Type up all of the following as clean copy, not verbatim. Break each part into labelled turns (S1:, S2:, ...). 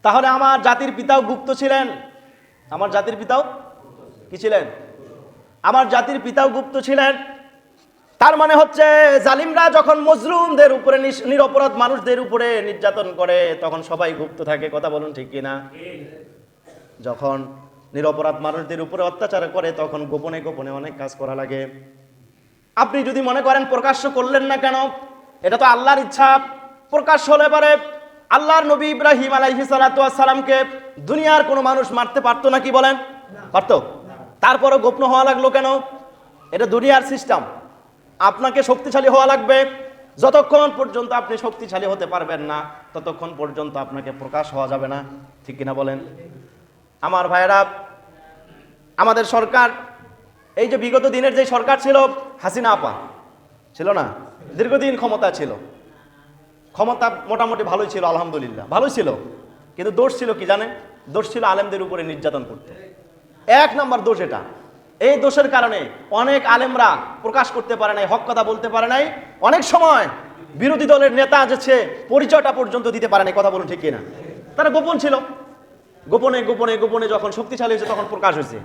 S1: তাহলে আমার জাতির পিতাও গুপ্ত ছিলেন। আমার জাতির পিতাও কি ছিলেন? আমার জাতির পিতাও গুপ্ত ছিলেন। তার মানে হচ্ছে জালিমরা যখন মজলুমদের উপরে, নিরপরাধ মানুষদের উপরে নির্যাতন করে, তখন সবাই গুপ্ত থাকে। কথা বলুন ঠিক কিনা? যখন নিরপরাধ মানুষদের উপরে অত্যাচার করে, তখন গোপনে গোপনে অনেক কাজ করা লাগে। আপনি যদি মনে করেন প্রকাশ্য করলেন না কেন, এটা তো আল্লাহর ইচ্ছা। প্রকাশ্য হলে পারে আল্লাহর নবী ইব্রাহিম আলাইহিস সালাতু ওয়াস সালামকে দুনিয়ার কোনো মানুষ মারতে পারতো না? কি বলেন? পারতো। তারপরও গোপন হওয়া লাগলো কেন? এটা দুনিয়ার সিস্টেম। আপনাকে শক্তিশালী হওয়া লাগবে। যতক্ষণ পর্যন্ত আপনি শক্তিশালী হতে পারবেন না, ততক্ষণ পর্যন্ত আপনাকে প্রকাশ হওয়া যাবে না। ঠিক কিনা বলেন? আমার ভাইয়েরা, আমাদের সরকার, এই যে বিগত দিনের যে সরকার ছিল, হাসিনা আপা ছিল না, দীর্ঘদিন ক্ষমতা ছিল। ক্ষমতা মোটামুটি ভালোই ছিল, আলহামদুলিল্লাহ ভালোই ছিল। কিন্তু দোষ ছিল কি জানেন? দোষ ছিল আলেমদের উপরে নির্যাতন করতে। এক নাম্বার দোষ এটা। এই দোষের কারণে অনেক আলেমরা প্রকাশ করতে পারে নাই, হক কথা বলতে পারে নাই। অনেক সময় বিরোধী দলের নেতা আছে পরিচয়টা পর্যন্ত দিতে পারে নাই। কথা বলুন ঠিক কিনা? তারা গোপন ছিল। গোপনে গোপনে গোপনে যখন শক্তিশালী হয়েছে, তখন প্রকাশ হয়েছে।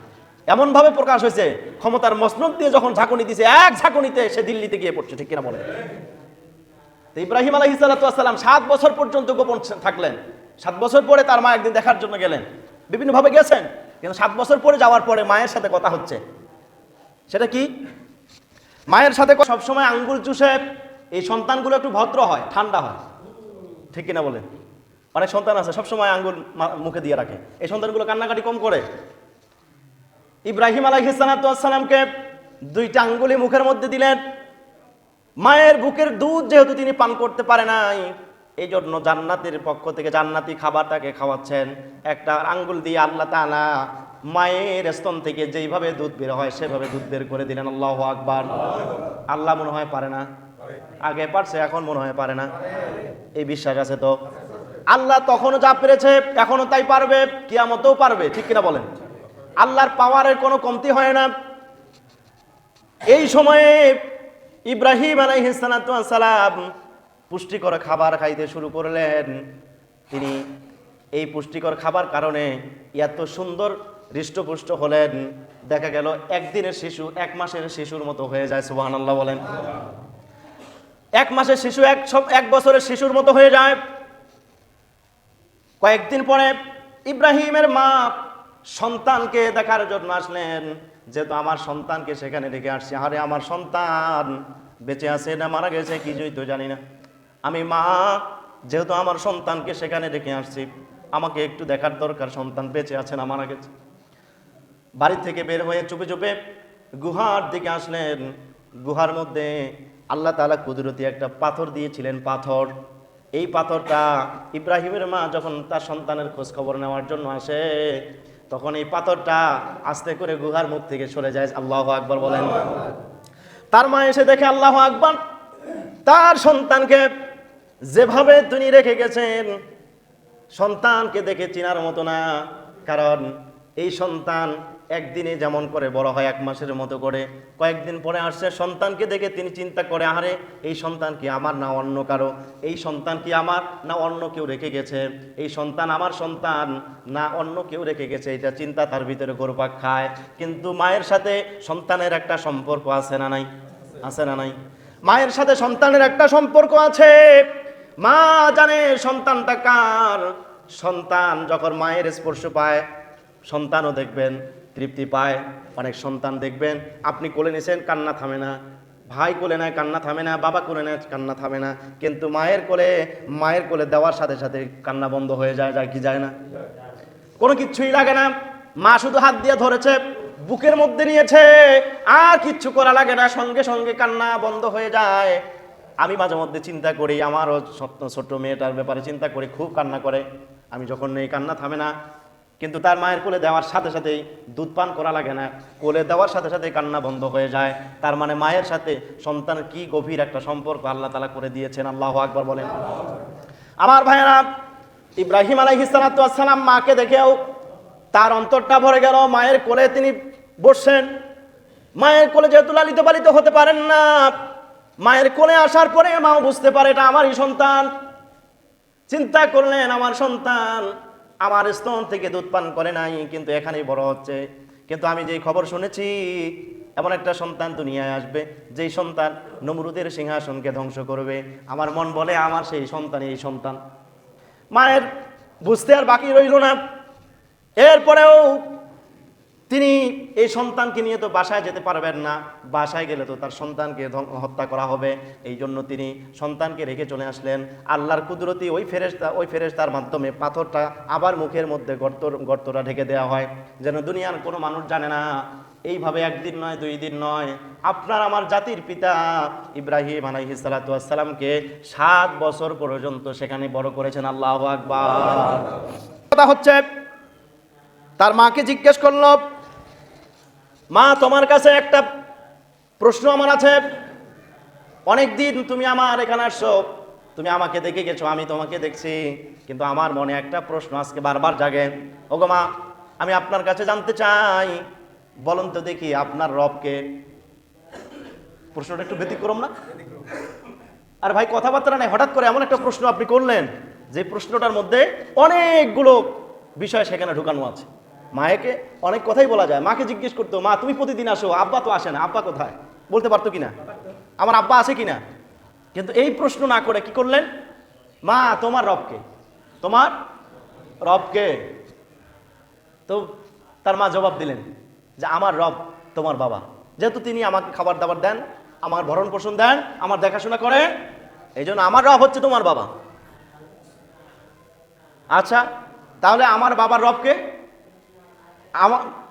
S1: এমনভাবে প্রকাশ হয়েছে, ক্ষমতার মসনদ দিয়ে যখন ঝাঁকুনি দিয়েছে, এক ঝাঁকুনিতে সে দিল্লিতে গিয়ে পড়ছে। ঠিক কিনা বলেন? তো ইব্রাহিম আলাইহিস সালাতু ওয়াস সালাম 7 বছর পর্যন্ত গোপন থাকলেন। 7 বছর পরে তার মা একদিন দেখার জন্য গেলেন, বিভিন্নভাবে গেছেন। কিন্তু 7 বছর পরে যাওয়ার পরে মায়ের সাথে কথা হচ্ছে। সেটা কি? মায়ের সাথে সবসময় আঙ্গুল চুষে এই সন্তানগুলো একটু ভদ্র হয়, ঠান্ডা হয়। ঠিক কিনা বলেন? অনেক সন্তান আছে সবসময় আঙ্গুল মুখে দিয়ে রাখে, এই সন্তানগুলো কান্নাকাটি কম করে। ইব্রাহিম আলাইহিস সালাতু ওয়াস সালামকে 2টা আঙ্গুলি মুখের মধ্যে দিলেন। মায়ের বুকের দুধ যেহেতু তিনি পান করতে পারে নাই, এই জন্য জান্নাতের পক্ষ থেকে জান্নাতি খাবার তাকে খাওয়াচ্ছেন। একটা আঙ্গুল দিয়ে আল্লাহ তাআলা মায়ের স্তন থেকে যেইভাবে দুধ বের হয়, সেভাবে দুধ বের করে দিলেন। আল্লাহু আকবার। আল্লাহ মনে হয় পারে না? আগে পারছে, এখন মনে হয় পারে না? এই বিশ্বাস আছে তো? আল্লাহ তখনও যা পেরেছে, এখনো তাই পারবে, কিয়ামতেও পারবে। ঠিক কিনা বলেন? আল্লাহর পাওয়ারের কোনো কমতি হয় না। এই সময়ে ইব্রাহিম আলাইহিস সালাতু ওয়াস সালাম পুষ্টিকর খাবার খাইতে শুরু করলেন। তিনি এই পুষ্টিকর খাবার কারণে এত সুন্দর হৃষ্টপুষ্ট হলেন, দেখা গেল একদিনের শিশু 1 মাসের শিশুর মতো হয়ে যায়। সুবহানাল্লাহ বলেন। 1 মাসের শিশু 1 বছরের শিশুর মতো হয়ে যায়। কয়েকদিন পরে ইব্রাহিমের মা সন্তানকে দেখার জন্য আসলেন। যেহেতু আমার সন্তানকে সেখানে রেখে আসছি, আরে আমার সন্তান বেঁচে আছে না মারা গেছে কিছুই তো জানি না। আমি মা, যেহেতু আমার সন্তানকে সেখানে রেখে আসছি, আমাকে একটু দেখার দরকার, সন্তান বেঁচে আছে না মারা গেছে। বাড়ি থেকে বের হয়ে চুপে চুপে গুহার দিকে আসলেন। গুহার মধ্যে আল্লাহ তাআলা কুদরতি একটা পাথর দিয়েছিলেন, পাথর। এই পাথরটা ইব্রাহিমের মা যখন তার সন্তানের খোঁজ খবর নেওয়ার জন্য আসে, তখন এই পাথরটা আস্তে করে গুহার মুখ থেকে সরে যায়। আল্লাহু আকবার বলেন। তার মা এসে দেখে, আল্লাহু আকবার, তার সন্তানকে যেভাবে তিনি রেখে গেছেন, সন্তানকে দেখে চিনার মতো না। কারণ এই সন্তান একদিনে যেমন করে বড় হয়, 1 মাসের মতো করে, কয়েকদিন পরে আসছে, সন্তানকে দেখে তিনি চিন্তা করে, আরে এই সন্তান কি আমার না অন্য কারো? এই সন্তান কি আমার না অন্য কেউ রেখে গেছে? এই সন্তান আমার সন্তান না অন্য কেউ রেখে গেছে? এটা চিন্তা তার ভিতরে ঘুরপাক খায়। কিন্তু মায়ের সাথে সন্তানের একটা সম্পর্ক আছে না নাই? আছে না নাই? মায়ের সাথে সন্তানের একটা সম্পর্ক আছে। মা জানে সন্তানটা কার। সন্তান যখন মায়ের স্পর্শ পায়, সন্তানও দেখবেন তৃপ্তি পায়। অনেক সন্তান দেখবেন আপনি কোলে নিয়েছেন, কান্না থামে না। ভাই কোলে নেয়, কান্না থামে না। বাবা কোলে নেয়, কান্না থামে না। কিন্তু মায়ের কোলে দেওয়ার সাথে সাথে কান্না বন্ধ হয়ে যায়। যায় কি যায় না? কোনো কিচ্ছুই লাগে না। মা শুধু হাত দিয়ে ধরেছে, বুকের মধ্যে নিয়েছে, আর কিচ্ছু করা লাগে না, সঙ্গে সঙ্গে কান্না বন্ধ হয়ে যায়। আমি মাঝে মধ্যে চিন্তা করি, আমারও ছোট্ট মেয়েটার ব্যাপারে চিন্তা করি, খুব কান্না করে। আমি যখন নেই, কান্না থামে না। কিন্তু তার মায়ের কোলে দেওয়ার সাথে সাথেই দুধ পান করা লাগে না, কোলে দেওয়ার সাথে সাথে কান্না বন্ধ হয়ে যায়। তার মানে মায়ের সাথে সন্তানের কি গভীর একটা সম্পর্ক আল্লাহ তাআলা করে দিয়েছেন। আল্লাহু আকবার বলেন। আমার ভাইয়েরা, ইব্রাহিম আলাইহিস সালাতু ওয়াস সালাম মাকে দেখেও তার অন্তরটা ভরে গেল। মায়ের কোলে তিনি বসছেন। মায়ের কোলে যেহেতু লালিত পালিত হতে পারেন না, মায়ের কোলে আসার পরে মাও বুঝতে পারে এটা আমারই সন্তান। চিন্তা করলেন, আমার সন্তান, আমার স্তন থেকে দুধ পান করে নাই, কিন্তু এখানেই বড় হচ্ছে। কিন্তু আমি যেই খবর শুনেছি, এমন একটা সন্তান দুনিয়ায় আসবে যেই সন্তান নমরুদের সিংহাসনকে ধ্বংস করবে। আমার মন বলে আমার সেই সন্তান এই সন্তান। মায়ের বুঝতে আর বাকি রইল না। এরপরেও তিনি এই সন্তানকে নিয়ে তো বাসায় যেতে পারবেন না, বাসায় গেলে তো তার সন্তানকে হত্যা করা হবে। এই জন্য তিনি সন্তানকে রেখে চলে আসলেন। আল্লাহর কুদরতি ওই ফেরেশতার মাধ্যমে পাথরটা আবার মুখের মধ্যে গর্তটা ঢেকে দেওয়া হয়, যেন দুনিয়ার কোনো মানুষ জানে না। এইভাবে একদিন নয়, 2 দিন নয়, আপনার আমার জাতির পিতা ইব্রাহিম আলাইহিস সালাতু ওয়াস সালামকে 7 বছর পর্যন্ত সেখানে বড় করেছেন। আল্লাহু আকবার। কথা হচ্ছে, তার মাকে জিজ্ঞেস করল, মা তোমার কাছে একটা প্রশ্ন আমার আছে। অনেক দিন তুমি আমার এখানে আসছো, তুমি আমাকে দেখে গেছো, আমি তোমাকে দেখছি, কিন্তু আমার মনে একটা প্রশ্ন আজকে বারবার জাগে। ওগো মা, আমি আপনার কাছে জানতে চাই, বলুন তো দেখি আপনার রবকে। প্রশ্নটা একটু ব্যতিক্রম না? আর ভাই কথাবার্তা নেই, হঠাৎ করে এমন একটা প্রশ্ন আপনি করলেন যে প্রশ্নটার মধ্যে অনেকগুলো বিষয় সেখানে ঢুকানো আছে। মায়েকে অনেক কথাই বলা যায়। মাকে জিজ্ঞেস করতো, মা তুমি প্রতিদিন আসো, আব্বা তো আসে না, আব্বা কোথায়? বলতে পারতো কিনা আমার আব্বা আছে কিনা? কিন্তু এই প্রশ্ন না করে কি করলেন, মা তোমার রবকে, তোমার রবকে। তো তার মা জবাব দিলেন যে আমার রব তোমার বাবা, যেহেতু তিনি আমাকে খাবার দাবার দেন, আমার ভরণ পোষণ দেন, আমার দেখাশোনা করেন, এই জন্য আমার রব হচ্ছে তোমার বাবা। আচ্ছা, তাহলে আমার বাবার রবকে?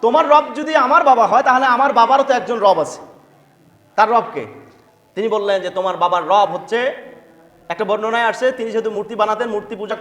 S1: তোমার রব যদি আমার বাবা হয়, তাহলে আমার বাবারও তো একজন রব আছে, তার রবকে? তিনি বললেন যে তোমার বাবার রব হচ্ছে, একটা বর্ণনায় আসছে তিনি যেহেতু মূর্তি বানাতেন, মূর্তি পূজা